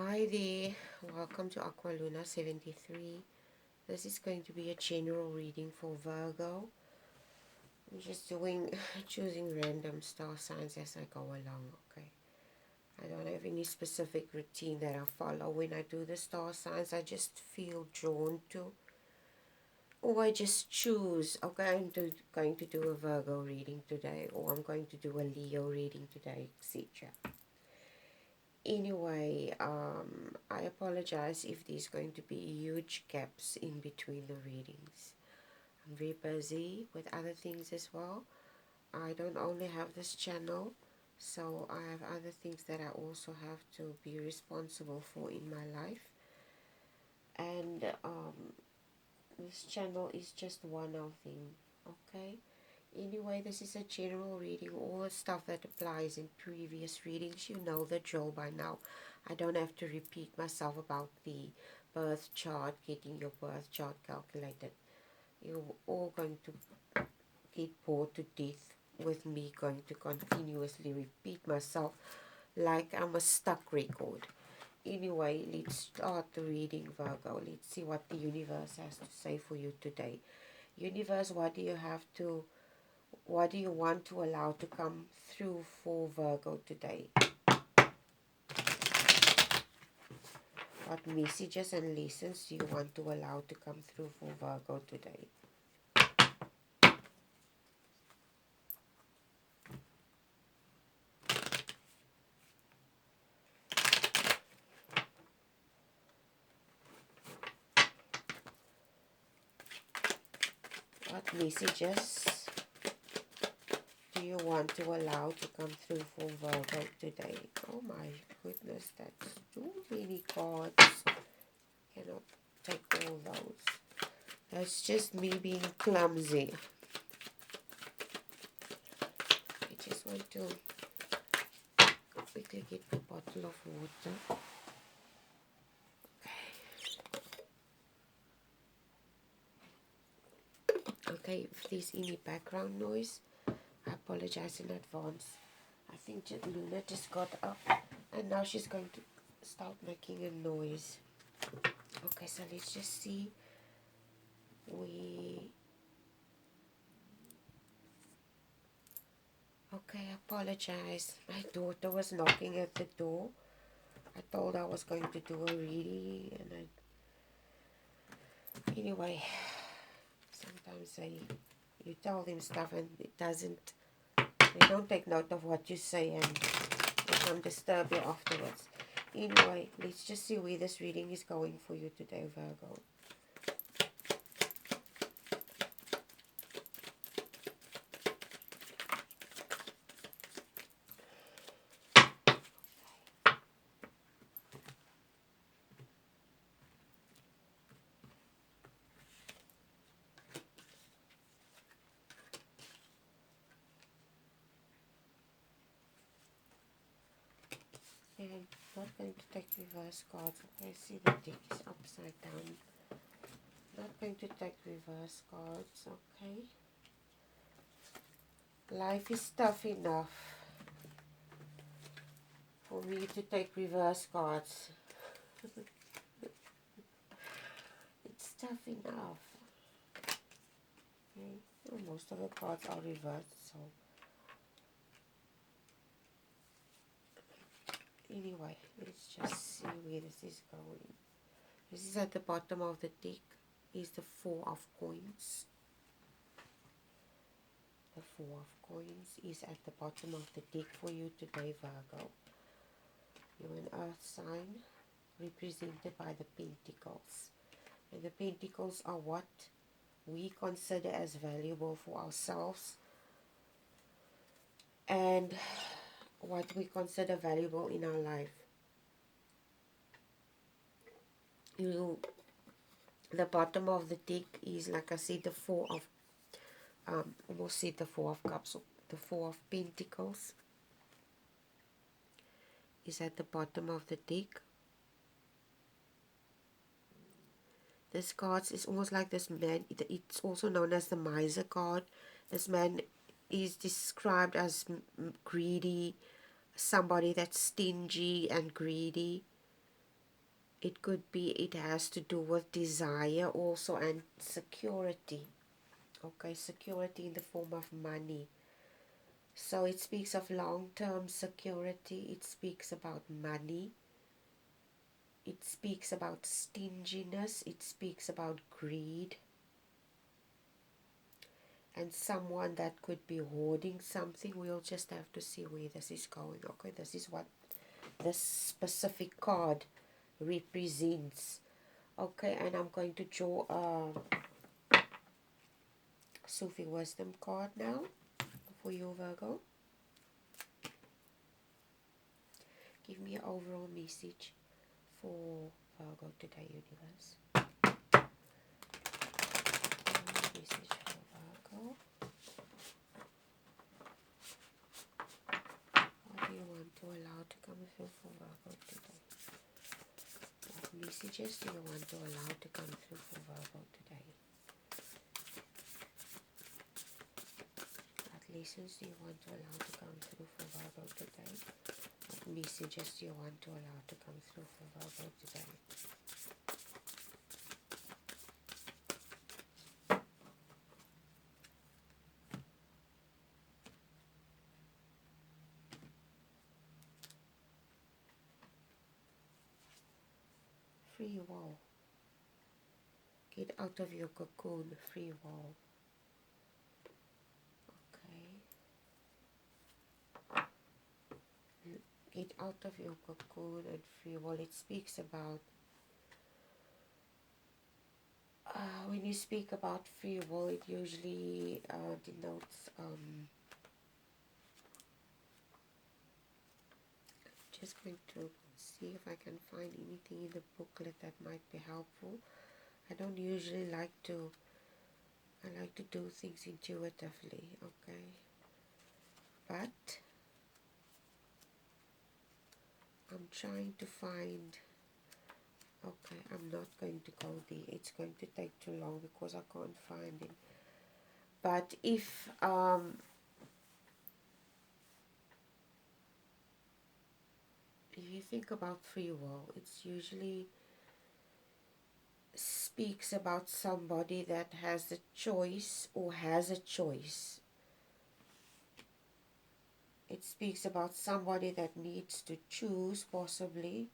Hi there, welcome to Aqualuna 73. This is going to be a general reading for Virgo. I'm just choosing random star signs as I go along, okay? I don't have any specific routine that I follow. When I do the star signs, I just feel drawn to, or I just choose, okay, going to do a Virgo reading today, or I'm going to do a Leo reading today, etc. Anyway, I apologize if there's going to be huge gaps in between the readings. I'm very busy with other things as well. I don't only have this channel, so I have other things that I also have to be responsible for in my life. And this channel is just one of them, okay? Anyway, this is a general reading. All the stuff that applies in previous readings, you know the drill by now. I don't have to repeat myself about the birth chart, getting your birth chart calculated. You're all going to get bored to death with me going to continuously repeat myself like I'm a stuck record. Anyway, let's start the reading, Virgo. Let's see what the universe has to say for you today. Universe, what do you want to allow to come through for Virgo today? What messages and lessons do you want to allow to come through for Virgo today? What messages do you want to allow to come through for Virgo today? Oh my goodness, that's too many cards. Cannot take all those. That's just me being clumsy. I just want to quickly get my bottle of water. Okay, if there's any background noise, I apologize in advance. I think Luna just got up and now she's going to start making a noise. Okay, so let's just see. Okay, I apologize. My daughter was knocking at the door. I told her I was going to do a reading, and anyway, sometimes you tell them stuff and they don't take note of what you say, and they come disturb you afterwards. Anyway, let's just see where this reading is going for you today, Virgo. And I'm not going to take reverse cards. Okay, see the deck is upside down. Not going to take reverse cards, okay? Life is tough enough for me to take reverse cards. It's tough enough. Okay. Well, most of the cards are reversed, so anyway, let's just see where this is going. This is at the bottom of the deck. Is the Four of Coins. The Four of Coins is at the bottom of the deck for you today, Virgo. You're an earth sign represented by the Pentacles. And the Pentacles are what we consider as valuable for ourselves and what we consider valuable in our life. The bottom of the deck is, like I said, the Four of almost said the Four of Cups. The Four of Pentacles is at the bottom of the deck. This card is almost like this man. It's also known as the Miser card. This man is described as greedy, somebody that's stingy and greedy. It could be, it has to do with desire also, and security. Okay, security in the form of money. So it speaks of long-term security. It speaks about money. It speaks about stinginess. It speaks about greed. And someone that could be hoarding something. We'll just have to see where this is going. Okay, this is what this specific card represents. Okay, and I'm going to draw a Sufi Wisdom card now for you, Virgo. Give me an overall message for Virgo today, universe. Message for Virgo. What do you want to allow to come through for Virgo today? What messages do you want to allow to come through for Virgo today? What lessons do you want to allow to come through for Virgo today? What messages do you want to allow to come through for Virgo today? Free will. Get out of your cocoon, free will. Okay. Get out of your cocoon and free will. It speaks about, when you speak about free will, it usually denotes, just going to see if I can find anything in the booklet that might be helpful. I don't usually like to, I like to do things intuitively, okay? But I'm trying to find, okay, I'm not going to go there. It's going to take too long because I can't find it. But if you think about free will, it's usually speaks about somebody that has a choice or has a choice. It speaks about somebody that needs to choose, possibly,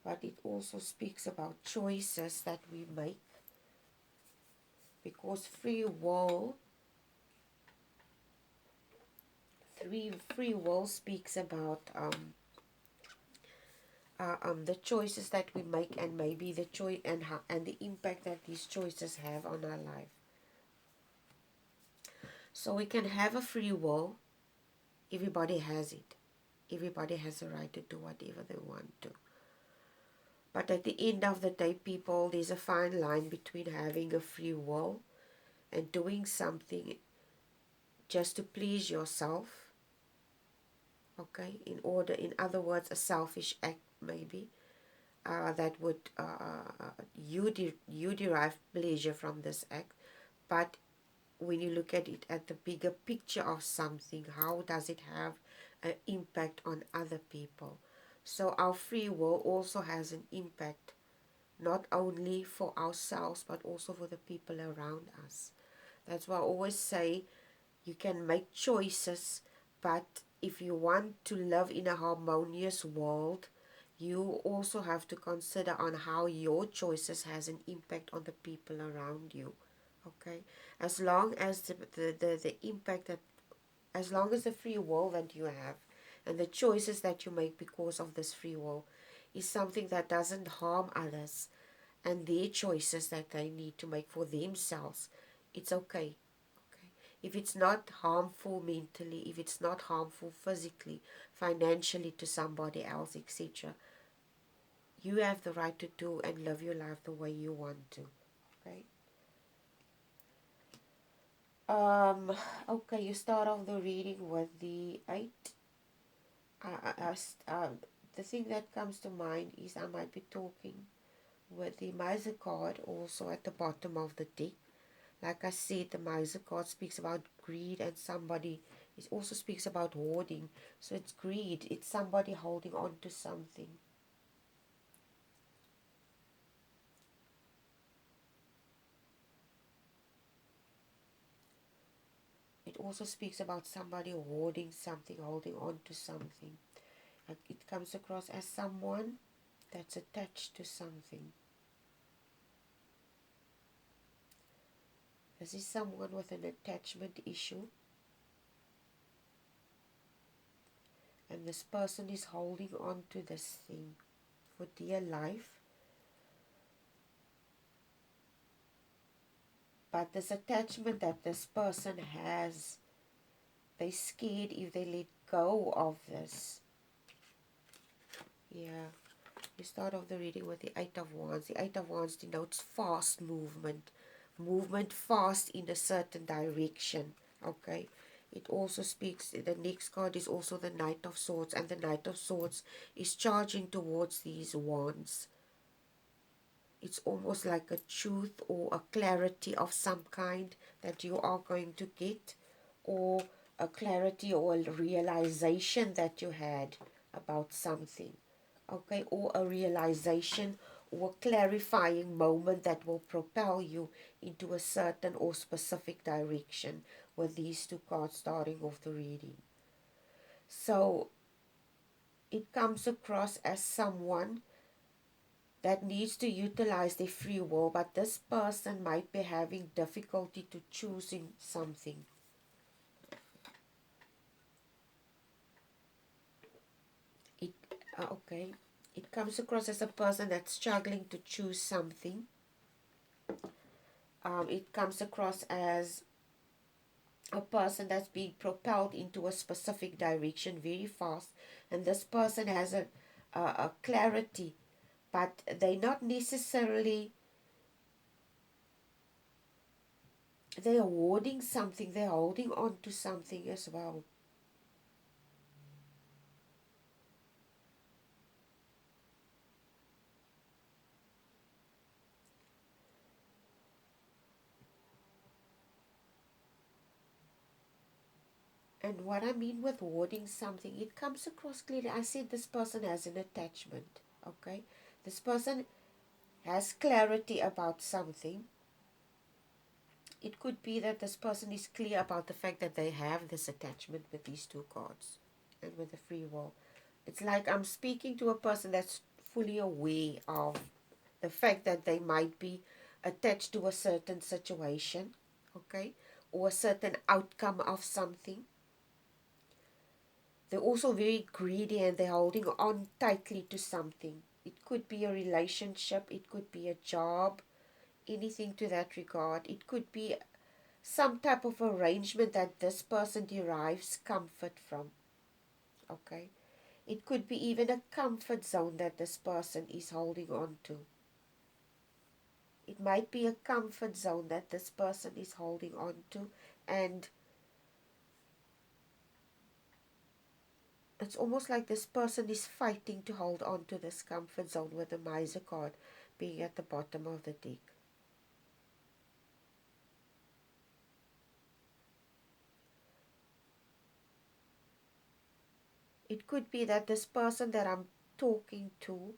but it also speaks about choices that we make, because free will speaks about the choices that we make, and maybe the choice and the impact that these choices have on our life. So we can have a free will. Everybody has it. Everybody has a right to do whatever they want to. But at the end of the day, people, there's a fine line between having a free will and doing something just to please yourself. Okay, in other words, a selfish act maybe, that would you derive pleasure from this act. But when you look at it at the bigger picture of something, how does it have an impact on other people? So our free will also has an impact, not only for ourselves but also for the people around us. That's why I always say you can make choices, but if you want to live in a harmonious world, you also have to consider on how your choices has an impact on the people around you. Okay, as long as the impact that, as long as the free will that you have and the choices that you make because of this free will is something that doesn't harm others and their choices that they need to make for themselves, it's okay. Okay, if it's not harmful mentally, if it's not harmful physically, financially to somebody else, etc., you have the right to do and live your life the way you want to. Okay. Okay, you start off the reading with the 8. The thing that comes to mind is I might be talking with the Miser card also at the bottom of the deck. Like I said, the Miser card speaks about greed, and somebody, it also speaks about hoarding. So it's greed, it's somebody holding on to something. also speaks about somebody hoarding something, holding on to something. It comes across as someone that's attached to something. This is someone with an attachment issue, and this person is holding on to this thing for dear life. But this attachment that this person has, they're scared if they let go of this. Yeah. We start off the reading with the Eight of Wands. The Eight of Wands denotes fast movement. Movement fast in a certain direction. Okay. It also speaks, the next card is also the Knight of Swords. And the Knight of Swords is charging towards these wands. It's almost like a truth or a clarity of some kind that you are going to get. Or a clarity or a realization that you had about something. Okay, or a realization or a clarifying moment that will propel you into a certain or specific direction with these two cards starting off the reading. So it comes across as someone that needs to utilize their free will, but this person might be having difficulty to choosing something. Okay, it comes across as a person that's struggling to choose something. It comes across as a person that's being propelled into a specific direction very fast, and this person has a clarity, but they're not necessarily, they're hoarding something, they're holding on to something as well. And what I mean with hoarding something, it comes across clearly. I said this person has an attachment, okay? This person has clarity about something. It could be that this person is clear about the fact that they have this attachment with these two cards and with the free will. It's like I'm speaking to a person that's fully aware of the fact that they might be attached to a certain situation, okay, or a certain outcome of something. They're also very greedy and they're holding on tightly to something. It could be a relationship, it could be a job, anything to that regard. It could be some type of arrangement that this person derives comfort from. Okay? It could be even a comfort zone that this person is holding on to. It might be a comfort zone that this person is holding on to, and it's almost like this person is fighting to hold on to this comfort zone with the miser card being at the bottom of the deck. It could be that this person that I'm talking to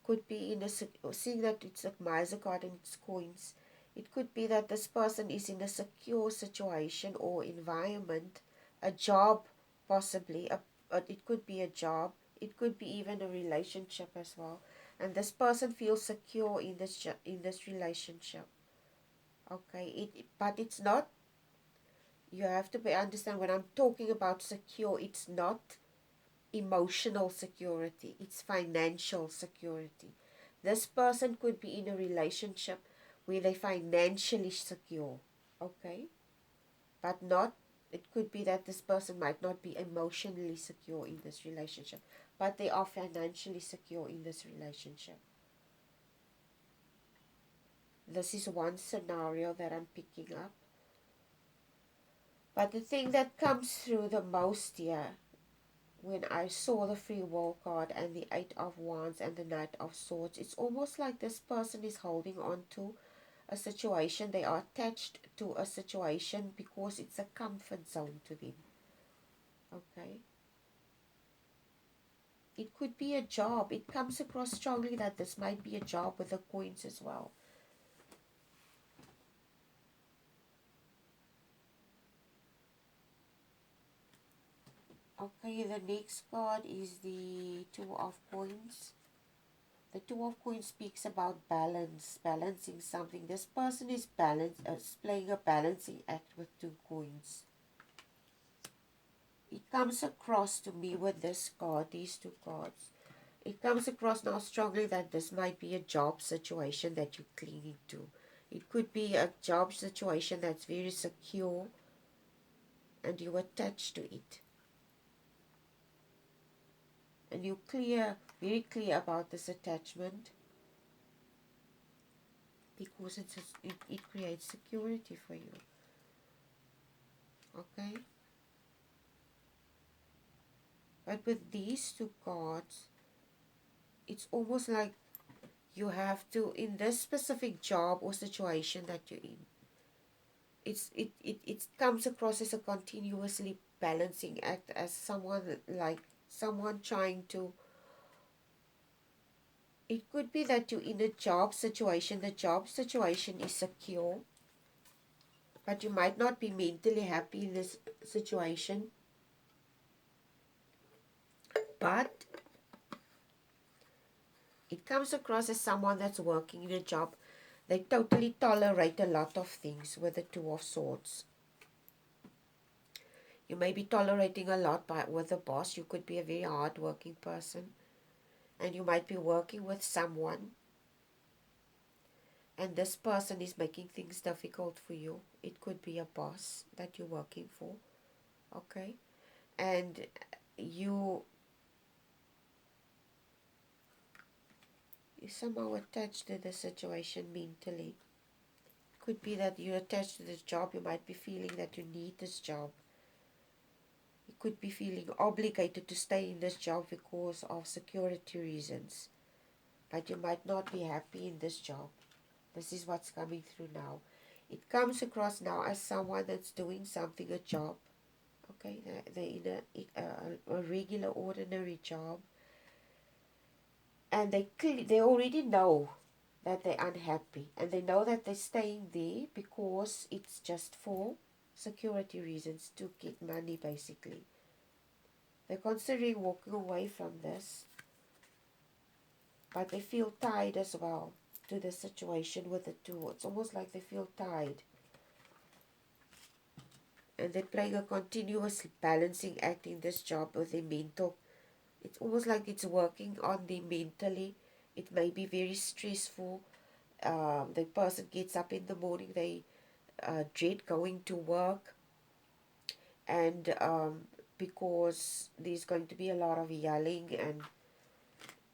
could be in a, seeing that it's a miser card and it's coins, it could be that this person is in a secure situation or environment, a job possibly, it could be a job, it could be even a relationship as well, and this person feels secure in this relationship. Okay, but it's not, you have to understand when I'm talking about secure, it's not emotional security, it's financial security. This person could be in a relationship where they're financially secure, okay? But not, it could be that this person might not be emotionally secure in this relationship, but they are financially secure in this relationship. This is one scenario that I'm picking up. But the thing that comes through the most here, when I saw the free will card and the Eight of Wands and the Knight of Swords, it's almost like this person is holding on to a situation. They are attached to a situation because it's a comfort zone to them. Okay? It could be a job. It comes across strongly that this might be a job with the coins as well. Okay, the next card is the Two of Coins. The Two of Coins speaks about balance, balancing something. This person is playing a balancing act with two coins. It comes across to me with this card, these two cards. It comes across now strongly that this might be a job situation that you're clinging to. It could be a job situation that's very secure and you attach to it. And you're very clear about this attachment because it creates security for you. Okay? But with these two cards, it's almost like you have to, in this specific job or situation that you're in, it comes across as a continuously balancing act, as someone trying to, it could be that you're in a job situation, the job situation is secure, but you might not be mentally happy in this situation, but it comes across as someone that's working in a job. They totally tolerate a lot of things with the Two of Swords. You may be tolerating a lot with a boss. You could be a very hard-working person. And you might be working with someone. And this person is making things difficult for you. It could be a boss that you're working for. Okay? And you're somehow attached to the situation mentally. Could be that you're attached to this job. You might be feeling that you need this job. You could be feeling obligated to stay in this job because of security reasons. But you might not be happy in this job. This is what's coming through now. It comes across now as someone that's doing something, a job. Okay, they're in a regular, ordinary job. And they already know that they're unhappy. And they know that they're staying there because it's just for security reasons, to get money, basically. They're considering walking away from this, but they feel tied as well to the situation with the two. It's almost like they feel tied. And they're playing a continuous balancing act in this job with their mental. It's almost like it's working on them mentally. It may be very stressful. The person gets up in the morning, they dread going to work. And because there's going to be a lot of yelling and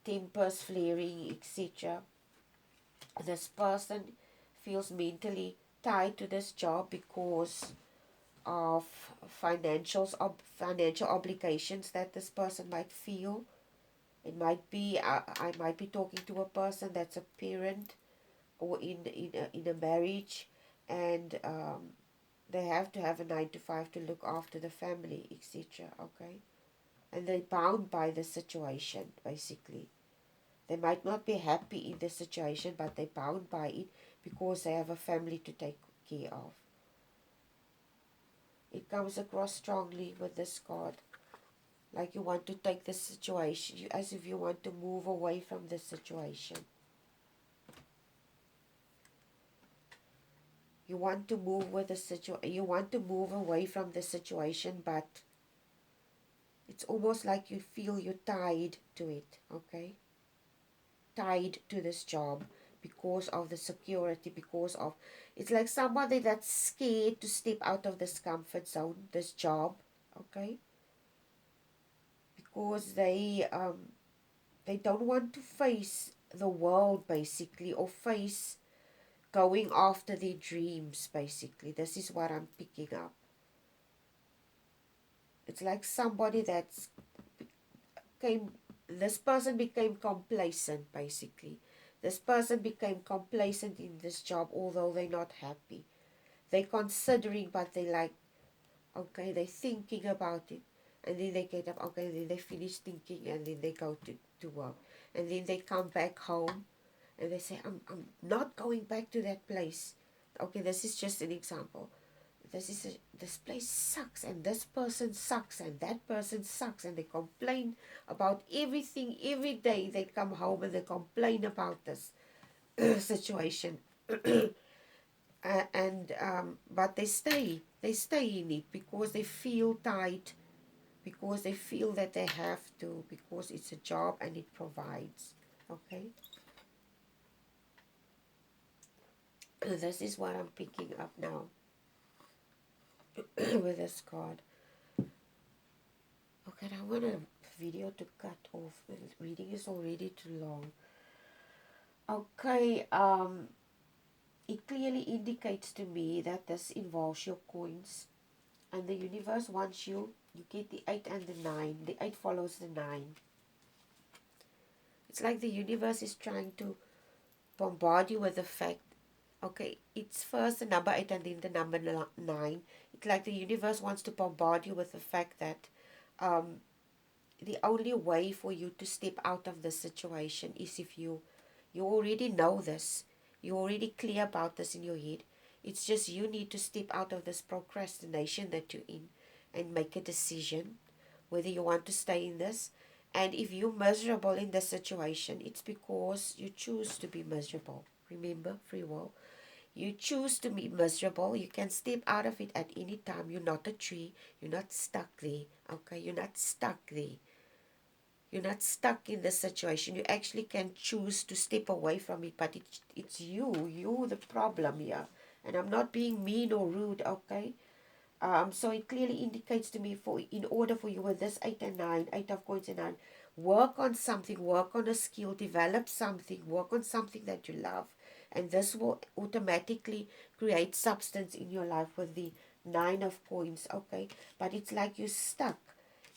tempers flaring, etc. This person feels mentally tied to this job because of financial obligations that this person might feel. It might be I might be talking to a person that's a parent or in a marriage, and they have to have a 9 to 5 to look after the family, etc. Okay, and they're bound by the situation, basically. They might not be happy in the situation, but they're bound by it because they have a family to take care of. It comes across strongly with this card. Like you want to take the situation, as if you want to move away from the situation. You want to move with the situation. You want to move away from the situation, but it's almost like you feel you're tied to it. Okay, tied to this job because of the security. Because of, it's like somebody that's scared to step out of this comfort zone, this job. Okay, because they don't want to face the world, basically, or face going after their dreams, basically. This is what I'm picking up. It's like somebody this person became complacent, basically. This person became complacent in this job, although they're not happy. They're considering, but they're like, okay, they're thinking about it. And then they get up, okay, then they finish thinking, and then they go to work. And then they come back home, and they say, I'm not going back to that place. Okay, this is just an example. this place sucks, and this person sucks, and that person sucks, and they complain about everything every day. They come home and they complain about this situation. But they stay in it because they feel tight, because they feel that they have to, because it's a job and it provides. Okay. This is what I'm picking up now with this card. Okay, I want a video to cut off. The reading is already too long. Okay, it clearly indicates to me that this involves your coins, and the universe wants you get the 8 and the 9. The 8 follows the 9. It's like the universe is trying to bombard you with the fact, okay, it's first the number 8 and then the number 9. It's like the universe wants to bombard you with the fact that the only way for you to step out of this situation is if you already know this. You're already clear about this in your head. It's just you need to step out of this procrastination that you're in and make a decision whether you want to stay in this. And if you're miserable in this situation, it's because you choose to be miserable. Remember, free will. You choose to be miserable. You can step out of it at any time. You're not a tree. You're not stuck there. Okay? You're not stuck there. You're not stuck in this situation. You actually can choose to step away from it, but it's you the problem here. And I'm not being mean or rude, okay? So it clearly indicates to me, for in order for you with this 8 and 9, 8 of coins and 9, work on something, work on a skill, develop something, work on something that you love. And this will automatically create substance in your life with the 9 of coins, okay? But it's like you're stuck.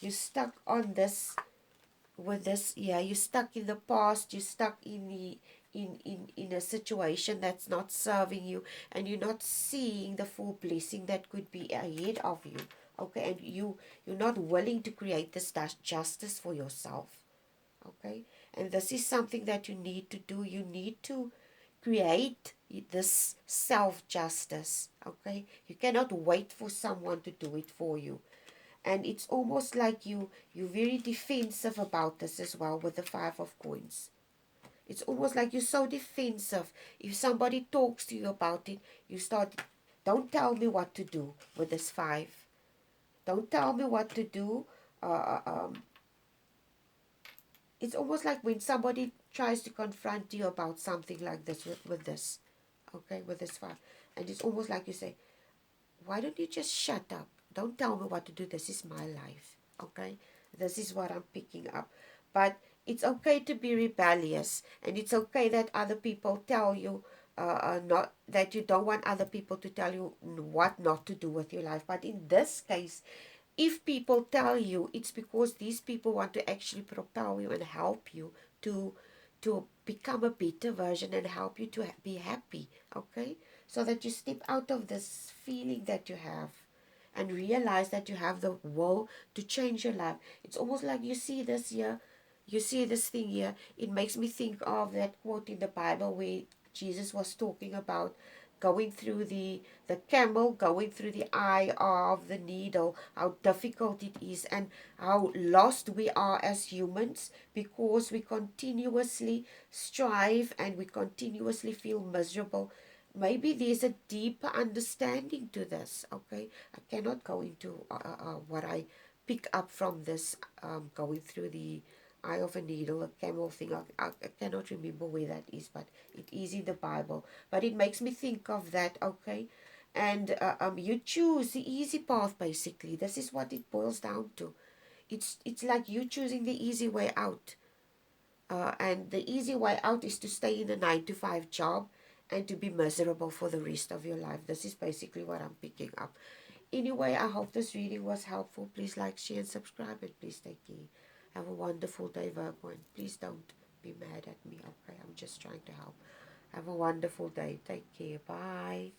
You're stuck on this with this, yeah, you're stuck in the past, you're stuck in the in a situation that's not serving you, and you're not seeing the full blessing that could be ahead of you. Okay, and you're not willing to create this justice for yourself. Okay, and this is something that you need to do. You need to create this self-justice. Okay, you cannot wait for someone to do it for you. And it's almost like you're very defensive about this as well with the 5 of coins. It's almost like you're so defensive. If somebody talks to you about it, you start, don't tell me what to do with this 5. Don't tell me what to do. It's almost like when somebody tries to confront you about something like this with this, okay, with this 5. And it's almost like you say, why don't you just shut up? Don't tell me what to do. This is my life. Okay? This is what I'm picking up. But it's okay to be rebellious. And it's okay that other people tell you not that you don't want other people to tell you what not to do with your life. But in this case, if people tell you, it's because these people want to actually propel you and help you to become a better version and help you to be happy, okay? So that you step out of this feeling that you have and realize that you have the will to change your life. It's almost like you see this here, you see this thing here. It makes me think of that quote in the Bible where Jesus was talking about going through the camel, going through the eye of the needle, how difficult it is and how lost we are as humans because we continuously strive and we continuously feel miserable. Maybe there's a deeper understanding to this, okay? I cannot go into what I pick up from this going through the eye of a needle, a camel thing. I cannot remember where that is, but it is in the Bible. But it makes me think of that, okay? And you choose the easy path, basically. This is what it boils down to. It's like you choosing the easy way out. And the easy way out is to stay in a 9 to 5 job and to be miserable for the rest of your life. This is basically what I'm picking up. Anyway, I hope this reading was helpful. Please like, share, and subscribe, and please take care. Have a wonderful day, Virgo, and please don't be mad at me, okay? I'm just trying to help. Have a wonderful day. Take care. Bye.